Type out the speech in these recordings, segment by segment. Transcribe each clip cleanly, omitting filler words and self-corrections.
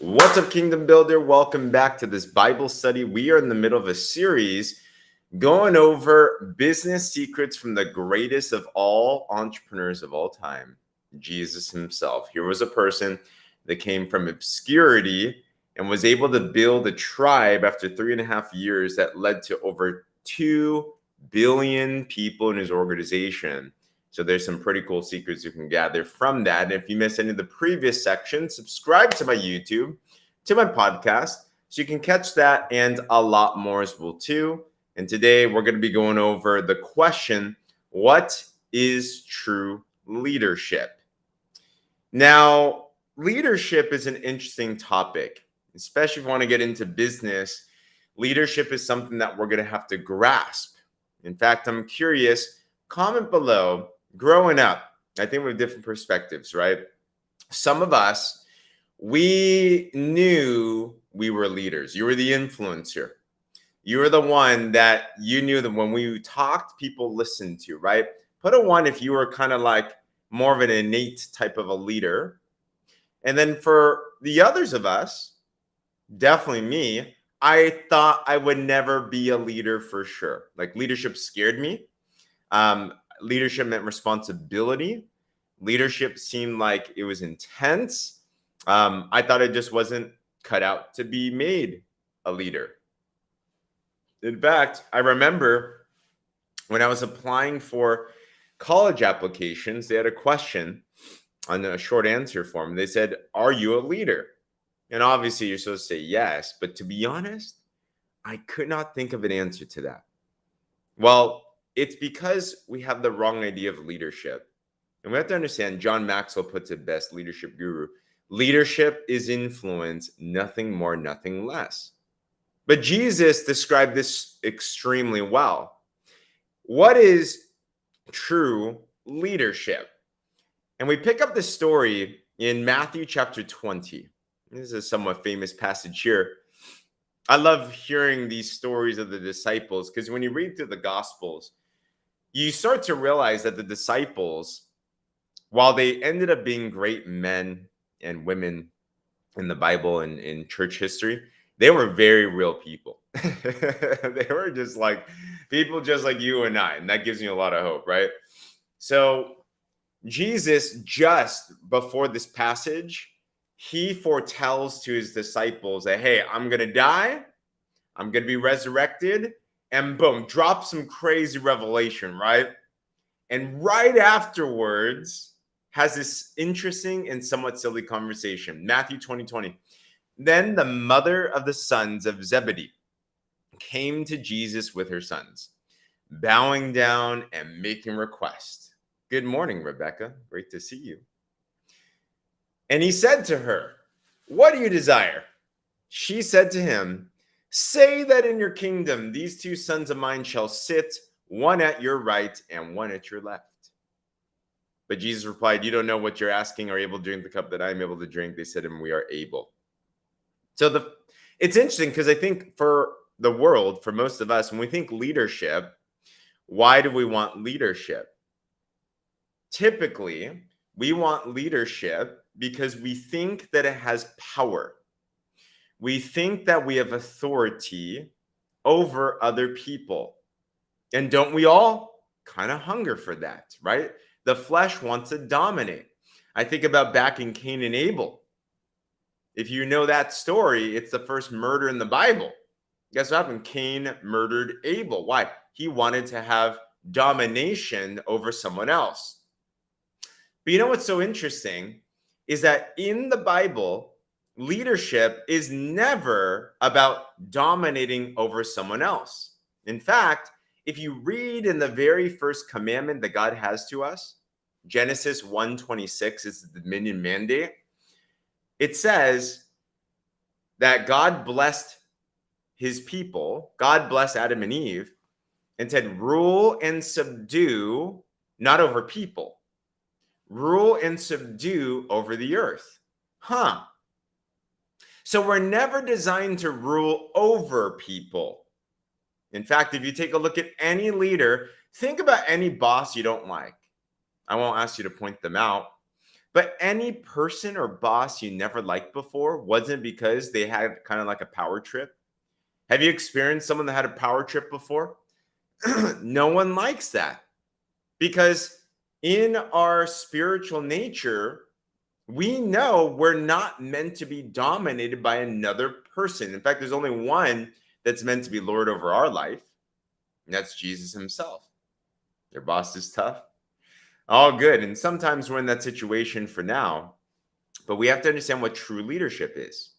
What's up, Kingdom Builder? Welcome back to this Bible study. We are in the middle of a series going over business secrets from the greatest of all entrepreneurs of all time, Jesus himself. Here was a person that came from obscurity and was able to build a tribe after 3.5 years that led to over 2 billion people in his organization. So there's some pretty cool secrets you can gather from that. And if you missed any of the previous sections, subscribe to my YouTube, to my podcast, so you can catch that and a lot more as well too. And today we're going to be going over the question, what is true leadership? Now, leadership is an interesting topic, especially if you want to get into business. Leadership is something that we're going to have to grasp. In fact, I'm curious, comment below. Growing up, I think we have different perspectives, right? Some of us, we knew we were leaders. You were the influencer. You were the one that you knew that when we talked, people listened to, right? Put a 1 if you were kind of like more of an innate type of a leader. And then for the others of us, definitely me, I thought I would never be a leader for sure. Like leadership scared me. Leadership meant responsibility. Leadership seemed like it was intense. I thought it just wasn't cut out to be made a leader. In fact, I remember when I was applying for college applications, they had a question on a short answer form. They said, "Are you a leader?" And obviously, you're supposed to say yes. But to be honest, I could not think of an answer to that. Well, it's because we have the wrong idea of leadership. And we have to understand, John Maxwell puts it best, leadership guru. Leadership is influence, nothing more, nothing less. But Jesus described this extremely well. What is true leadership? And we pick up the story in Matthew chapter 20. This is a somewhat famous passage here. I love hearing these stories of the disciples because when you read through the Gospels, you start to realize that the disciples, while they ended up being great men and women in the Bible and in church history, they were very real people. They were just like people just like you and I. And that gives me a lot of hope, right? So Jesus, just before this passage, he foretells to his disciples that, hey, I'm going to die. I'm going to be resurrected. And boom, drop some crazy revelation, right? And right afterwards has this interesting and somewhat silly conversation. Matthew 20:20. Then the mother of the sons of Zebedee came to Jesus with her sons, bowing down and making request. Good morning, Rebecca. Great to see you. And he said to her, what do you desire? She said to him, say that in your kingdom these 2 sons of mine shall sit, one at your right and one at your left. But Jesus replied, you don't know what you're asking. Are you able to drink the cup that I am able to drink? They said to him, we are able. So it's interesting because I think for the world, for most of us, when we think leadership, why do we want leadership? Typically, we want leadership because we think that it has power. We think that we have authority over other people. And don't we all kind of hunger for that, right? The flesh wants to dominate. I think about back in Cain and Abel. If you know that story, it's the first murder in the Bible. Guess what happened? Cain murdered Abel. Why? He wanted to have domination over someone else. But you know what's so interesting is that in the Bible, leadership is never about dominating over someone else. In fact, if you read in the very first commandment that God has to us, Genesis 1:26 is the dominion mandate. It says that God blessed his people, God blessed Adam and Eve, and said, rule and subdue, not over people, rule and subdue over the earth. So we're never designed to rule over people. In fact, if you take a look at any leader, think about any boss you don't like. I won't ask you to point them out, But any person or boss you never liked before wasn't because they had kind of like a power trip. Have you experienced someone that had a power trip before? No one likes that because in our spiritual nature, we know we're not meant to be dominated by another person. In fact, there's only one that's meant to be Lord over our life, and that's Jesus himself. Your boss is tough. All good. And sometimes we're in that situation for now, but we have to understand what true leadership is.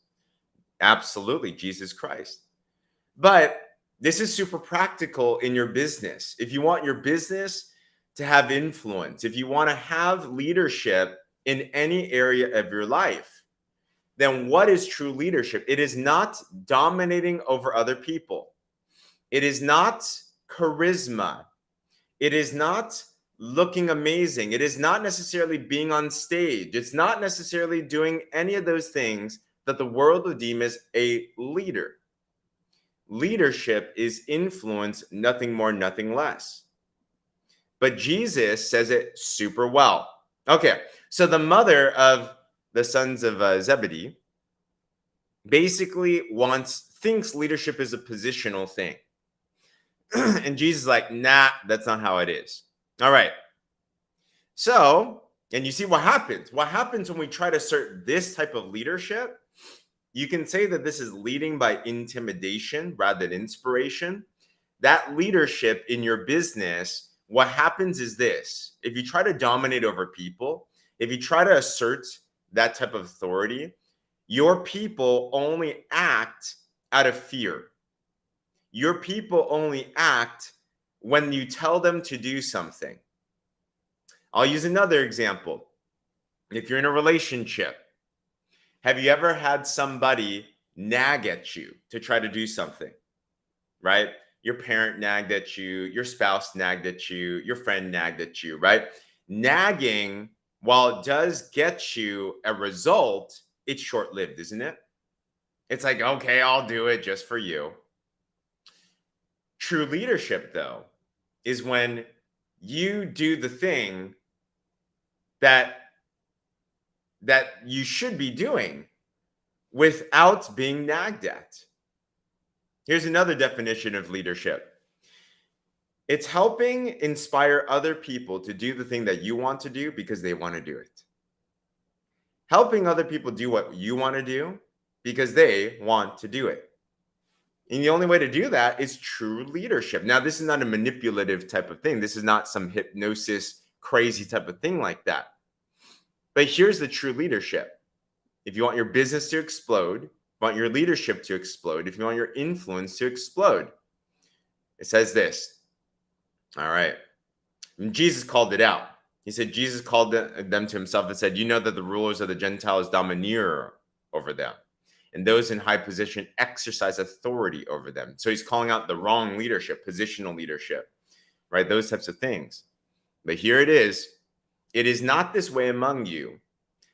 Absolutely, Jesus Christ. But this is super practical in your business. If you want your business to have influence, if you want to have leadership in any area of your life, then what is true leadership? It is not dominating over other people. It is not charisma. It is not looking amazing. It is not necessarily being on stage. It's not necessarily doing any of those things that the world would deem as a leader. Leadership is influence, nothing more, nothing less. But Jesus says it super well. Okay, so the mother of the sons of Zebedee basically thinks leadership is a positional thing. And Jesus is like, nah, that's not how it is. All right. So, and you see what happens. What happens when we try to assert this type of leadership? You can say that this is leading by intimidation rather than inspiration. That leadership in your business, what happens is this. If you try to dominate over people, if you try to assert that type of authority, your people only act out of fear. Your people only act when you tell them to do something. I'll use another example. If you're in a relationship, have you ever had somebody nag at you to try to do something, right? Your parent nagged at you, your spouse nagged at you, your friend nagged at you, right? Nagging, while it does get you a result, it's short-lived, isn't it? It's like, okay, I'll do it just for you. True leadership, though, is when you do the thing that you should be doing without being nagged at. Here's another definition of leadership. It's helping inspire other people to do the thing that you want to do because they want to do it. Helping other people do what you want to do because they want to do it. And the only way to do that is true leadership. Now, this is not a manipulative type of thing. This is not some hypnosis, crazy type of thing like that. But here's the true leadership. If you want your business to explode, if you want your leadership to explode, if you want your influence to explode, it says this. All right. And Jesus called it out. He said, Jesus called them to himself and said, you know that the rulers of the Gentiles domineer over them, and those in high position exercise authority over them. So he's calling out the wrong leadership, positional leadership, right? Those types of things. But here it is. It is not this way among you,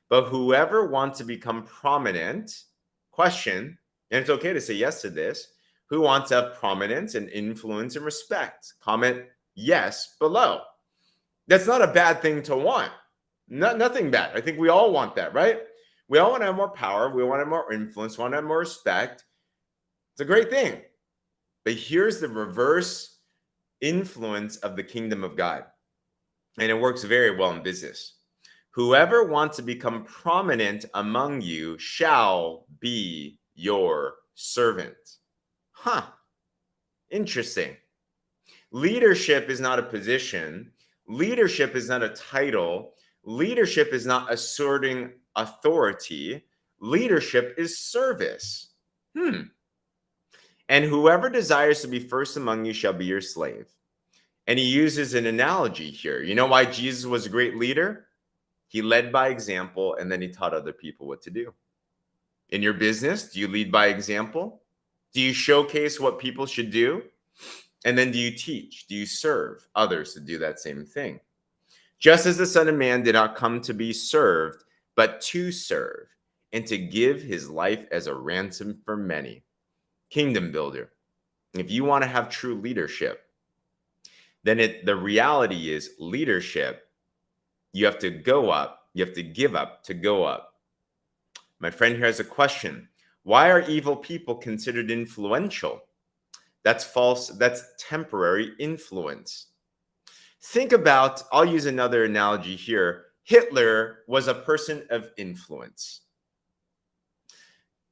but whoever wants to become prominent, question, and it's okay to say yes to this, who wants to have prominence and influence and respect? Comment yes below. That's not a bad thing to want. Nothing bad. I think we all want that, right? We all want to have more power. We want to have more influence. We want to have more respect. It's a great thing. But here's the reverse influence of the kingdom of God. And it works very well in business. Whoever wants to become prominent among you shall be your servant. Huh. Interesting. Leadership is not a position. Leadership is not a title. Leadership is not asserting authority. Leadership is service. And whoever desires to be first among you shall be your slave. And he uses an analogy here. You know why Jesus was a great leader? He led by example, and then he taught other people what to do. In your business, do you lead by example? Do you showcase what people should do? And then do you teach? Do you serve others to do that same thing? Just as the Son of Man did not come to be served, but to serve, and to give his life as a ransom for many. Kingdom builder. If you want to have true leadership, then the reality is leadership, you have to go up You have to give up to go up. My friend here has a question. Why are evil people considered influential? That's false. That's temporary influence. Think about, I'll use another analogy here. Hitler was a person of influence.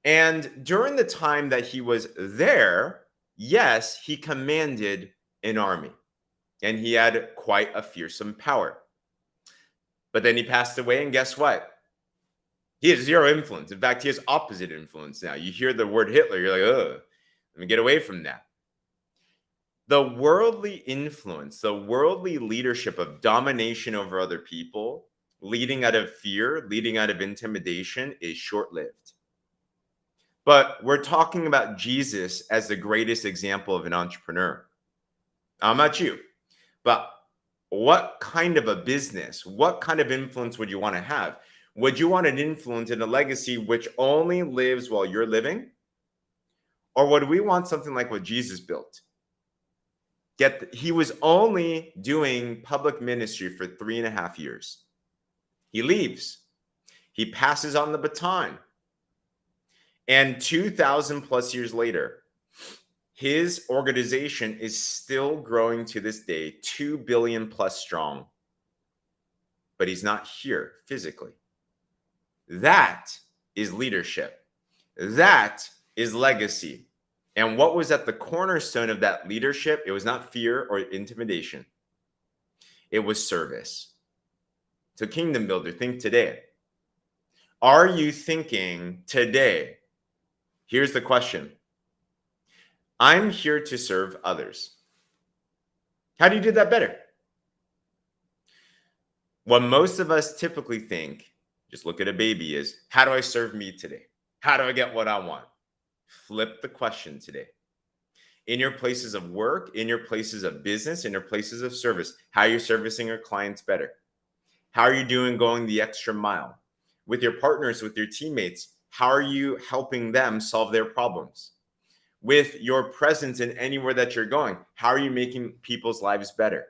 And during the time that he was there, yes, he commanded an army and he had quite a fearsome power. But then he passed away, and guess what? He has zero influence. In fact, he has opposite influence now. You hear the word Hitler, you're like, ugh, let me get away from that. The worldly influence, the worldly leadership of domination over other people, leading out of fear, leading out of intimidation, is short-lived. But we're talking about Jesus as the greatest example of an entrepreneur. I'm not you, but what kind of a business, what kind of influence would you want to have? Would you want an influence and a legacy which only lives while you're living? Or would we want something like what Jesus built? He was only doing public ministry for 3.5 years. He leaves. He passes on the baton. And 2,000 plus years later, his organization is still growing to this day, 2 billion plus strong. But he's not here physically. That is leadership. That is legacy. And what was at the cornerstone of that leadership? It was not fear or intimidation. It was service. So Kingdom Builder, think today. Are you thinking today? Here's the question. I'm here to serve others. How do you do that better? What most of us typically think, just look at a baby, is how do I serve me today? How do I get what I want? Flip the question today. In your places of work, in your places of business, in your places of service, how are you servicing your clients better? How are you doing going the extra mile? With your partners, with your teammates, how are you helping them solve their problems? With your presence in anywhere that you're going, how are you making people's lives better?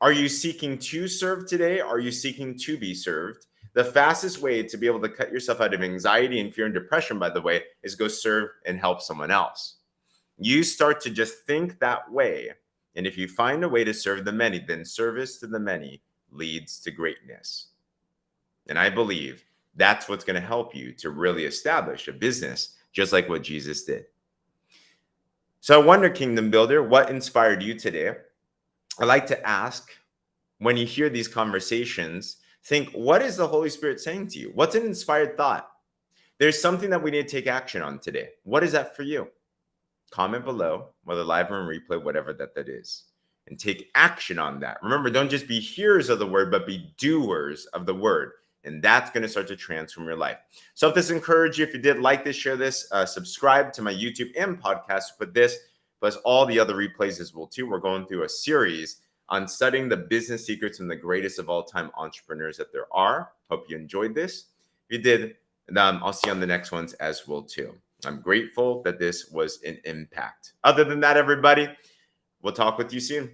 Are you seeking to serve today? Are you seeking to be served? The fastest way to be able to cut yourself out of anxiety and fear and depression, by the way, is go serve and help someone else. You start to just think that way. And if you find a way to serve the many, then service to the many leads to greatness. And I believe that's what's going to help you to really establish a business just like what Jesus did. So I wonder, Kingdom Builder, what inspired you today? I like to ask, when you hear these conversations, think, what is the Holy Spirit saying to you? What's an inspired thought? There's something that we need to take action on today. What is that for you? Comment below, whether live or in replay, whatever that is, and take action on that. Remember, don't just be hearers of the word, but be doers of the word. And that's going to start to transform your life. So if this encouraged you, if you did, like this, share this, subscribe to my YouTube and podcast. Put this plus all the other replays as well too. We're going through a series on studying the business secrets from the greatest of all time entrepreneurs that there are. Hope you enjoyed this. If you did, I'll see you on the next ones as well too. I'm grateful that this was an impact. Other than that, everybody, we'll talk with you soon.